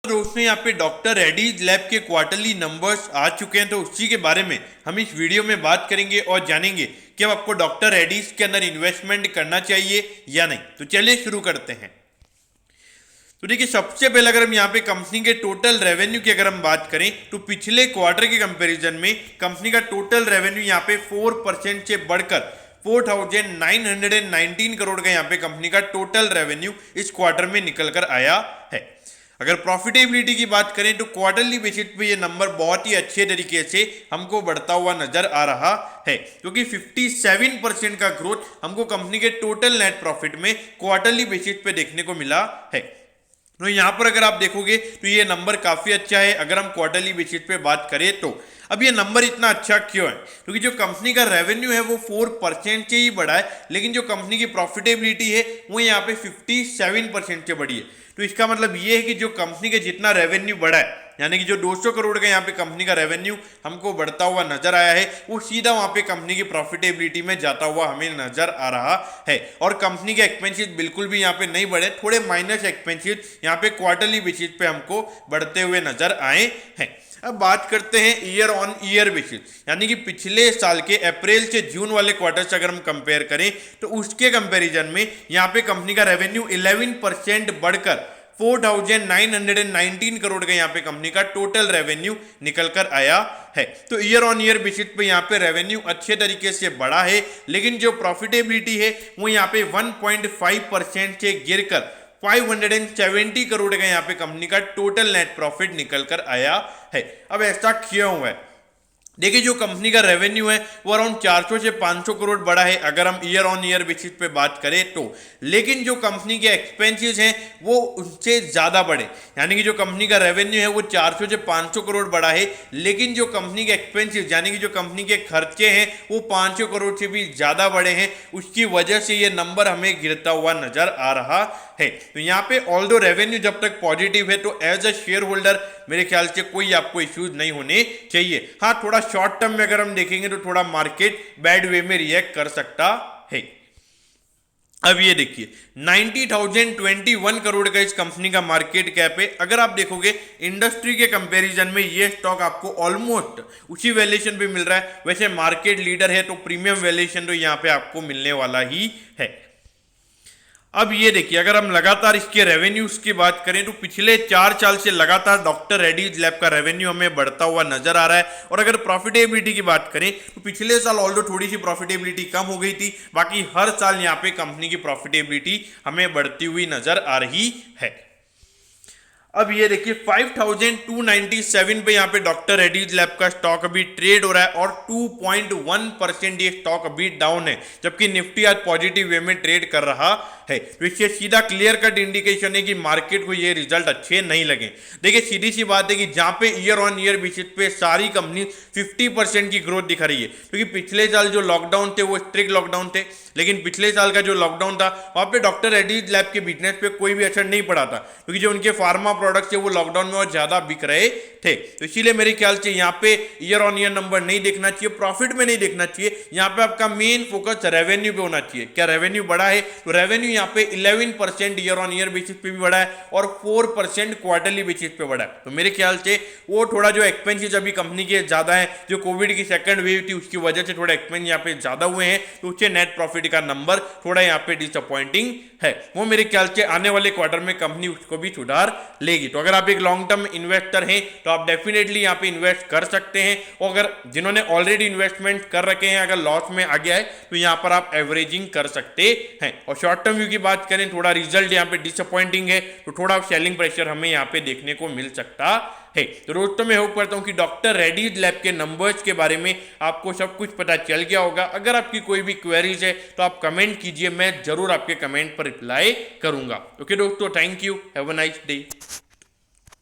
दोस्तों यहाँ पे डॉक्टर रेड्डीज लैब के क्वार्टरली नंबर्स आ चुके हैं, तो उसी के बारे में हम इस वीडियो में बात करेंगे और जानेंगे कि अब आपको डॉक्टर रेड्डीज के अंदर इन्वेस्टमेंट करना चाहिए या नहीं। तो चलिए शुरू करते हैं। तो देखिए, सबसे पहले अगर हम यहाँ पे कंपनी के टोटल रेवेन्यू की अगर हम बात करें तो पिछले क्वार्टर के कंपैरिजन में कंपनी का टोटल रेवेन्यू यहाँ पे 4% से बढ़कर 4,919 करोड़ का यहाँ पे कंपनी का टोटल रेवेन्यू इस क्वार्टर में निकल कर आया है। अगर प्रॉफिटेबिलिटी की बात करें तो क्वार्टरली बेसिस पे ये नंबर बहुत ही अच्छे तरीके से हमको बढ़ता हुआ नजर आ रहा है, क्योंकि 57% का ग्रोथ हमको कंपनी के टोटल नेट प्रॉफिट में क्वार्टरली बेसिस पे देखने को मिला है। तो यहाँ पर अगर आप देखोगे तो ये नंबर काफी अच्छा है। अगर हम क्वार्टरली बेसिस पे बात करें तो अब ये नंबर इतना अच्छा क्यों है? क्योंकि जो कंपनी का रेवेन्यू है वो 4% से ही बढ़ा है, लेकिन जो कंपनी की प्रॉफिटेबिलिटी है वो यहाँ पे 57% से बढ़ी है। तो इसका मतलब ये है कि जो कंपनी के जितना रेवेन्यू बढ़ा है, यानी कि जो 200 करोड़ का यहाँ पे कंपनी का रेवेन्यू हमको बढ़ता हुआ नजर आया है, वो सीधा वहां पे कंपनी की प्रॉफिटेबिलिटी में जाता हुआ हमें नजर आ रहा है। और कंपनी के एक्सपेंसेस बिल्कुल भी यहाँ पे नहीं बढ़े, थोड़े माइनस एक्सपेंसेस यहाँ पे क्वार्टरली बेसिस पे हमको बढ़ते हुए नजर आए हैं। अब बात करते हैं ईयर ऑन ईयर बेसिस, यानी कि पिछले साल के अप्रैल से जून वाले क्वार्टर से अगर हम कंपेयर करें तो उसके कंपैरिजन में यहाँ पे कंपनी का रेवेन्यू 11% बढ़कर 4,919 करोड़ का यहाँ पे कंपनी का टोटल रेवेन्यू निकल कर आया है। तो ईयर ऑन ईयर बेसिस पे यहाँ पे रेवेन्यू अच्छे तरीके से बढ़ा है, लेकिन जो प्रॉफिटेबिलिटी है वो यहाँ पे 1.5% से गिरकर 570 करोड़ का यहाँ पे कंपनी का टोटल नेट प्रॉफिट निकल कर आया है। अब ऐसा क्यों हुआ है? देखिए, जो कंपनी का रेवेन्यू है वो अराउंड 400 से 500 करोड़ बढ़ा है अगर हम ईयर ऑन ईयर बेसिस पे बात करें तो, लेकिन जो कंपनी के एक्सपेंसेस हैं वो उससे ज़्यादा बढ़े। यानी कि जो कंपनी का रेवेन्यू है वो 400 से 500 करोड़ बढ़ा है, लेकिन जो कंपनी के एक्सपेंसेस यानी कि जो कंपनी के खर्चे हैं वो 500 करोड़ से भी ज़्यादा बढ़े हैं। उसकी वजह से ये नंबर हमें गिरता हुआ नजर आ रहा है। तो यहाँ पे ऑल्दो रेवेन्यू जब तक पॉजिटिव है तो एज अ शेयर होल्डर मेरे ख्याल से कोई आपको इश्यूज नहीं होने चाहिए। हाँ, थोड़ा शॉर्ट टर्म में अगर हम देखेंगे तो थोड़ा मार्केट बैड वे में रिएक्ट कर सकता है। अब ये देखिए, 90,021 करोड़ का इस कंपनी का मार्केट कैप है। अगर आप देखोगे इंडस्ट्री के कंपैरिजन में ये स्टॉक आपको ऑलमोस्ट उसी वैल्यूएशन पे मिल रहा है। वैसे मार्केट लीडर है तो प्रीमियम वैल्यूएशन तो यहाँ पे आपको मिलने वाला ही है। अब ये देखिए, अगर हम लगातार इसके रेवेन्यूज की बात करें तो पिछले 4 साल से लगातार डॉक्टर रेड्डीज लैब का रेवेन्यू हमें बढ़ता हुआ नजर आ रहा है। और अगर प्रॉफिटेबिलिटी की बात करें तो पिछले साल ऑल्दो थोड़ी सी प्रॉफिटेबिलिटी कम हो गई थी, बाकी हर साल यहाँ पे कंपनी की प्रॉफिटेबिलिटी हमें बढ़ती हुई नजर आ रही है। अब ये देखिए, 5,297 पे यहाँ पे डॉक्टर रेड्डीज लैब का स्टॉक अभी ट्रेड हो रहा है और 2.1% ये स्टॉक अभी डाउन है, जबकि निफ्टी आज पॉजिटिव वे में ट्रेड कर रहा है। तो इससे सीधा क्लियर कट इंडिकेशन है कि मार्केट को ये रिजल्ट अच्छे नहीं लगे। देखिए, सीधी सी बात है कि जहाँ पे ईयर ऑन ईयर बेसिस पे सारी कंपनी 50% की ग्रोथ दिखा रही है, क्योंकि पिछले साल जो लॉकडाउन थे वो स्ट्रिक्ट लॉकडाउन थे, लेकिन पिछले साल का जो लॉकडाउन था वहाँ पे डॉक्टर रेड्डीज लैब के बिजनेस पे कोई भी असर नहीं पड़ा था, क्योंकि जो उनके फार्मा प्रोडक्ट्स है वो लॉकडाउन में और ज्यादा बिक रहे थे। तो इसीलिए मेरे ख्याल से यहाँ पे ईयर ऑन ईयर नंबर नहीं देखना चाहिए, प्रॉफिट में नहीं देखना चाहिए। यहाँ पे आपका मेन फोकस रेवेन्यू पे होना चाहिए। क्या रेवेन्यू बढ़ा है? तो रेवेन्यू यहाँ पे 11% ईयर ऑन ईयर बेसिस पे भी बढ़ा है और 4% क्वार्टरली बेसिस पे बढ़ा है। तो मेरे ख्याल से वो थोड़ा जो एक्सपेंसेस अभी कंपनी के ज्यादा है, जो कोविड की सेकंड वेव थी उसकी वजह से थोड़ा एक्सपेंस यहाँ पे ज्यादा हुए हैं, तो उससे नेट प्रॉफिट का नंबर थोड़ा यहाँ पे डिसअपॉइंटिंग है। वो मेरे ख्याल से आने वाले क्वार्टर में कंपनी उसको भी सुधार लेगी। तो अगर आप एक लॉन्ग टर्म इन्वेस्टर हैं तो आप डेफिनेटली यहाँ पे इन्वेस्ट कर सकते हैं। और अगर जिन्होंने ऑलरेडी इन्वेस्टमेंट कर रखे हैं, अगर लॉस में आ गया है तो यहाँ पर आप एवरेजिंग कर सकते हैं। और शॉर्ट टर्म व्यू की बात करें, थोड़ा रिजल्ट यहाँ पे डिसअपॉइंटिंग है तो थोड़ा सेलिंग प्रेशर हमें यहाँ पे देखने को मिल सकता है। तो दोस्तों, मैं होप करता हूँ कि डॉक्टर रेड्डीज लैब के नंबर्स के बारे में आपको सब कुछ पता चल गया होगा। अगर आपकी कोई भी क्वेरीज है तो आप कमेंट कीजिए, मैं जरूर आपके कमेंट पर रिप्लाई करूंगा। ओके दोस्तों, thank you, have a nice day.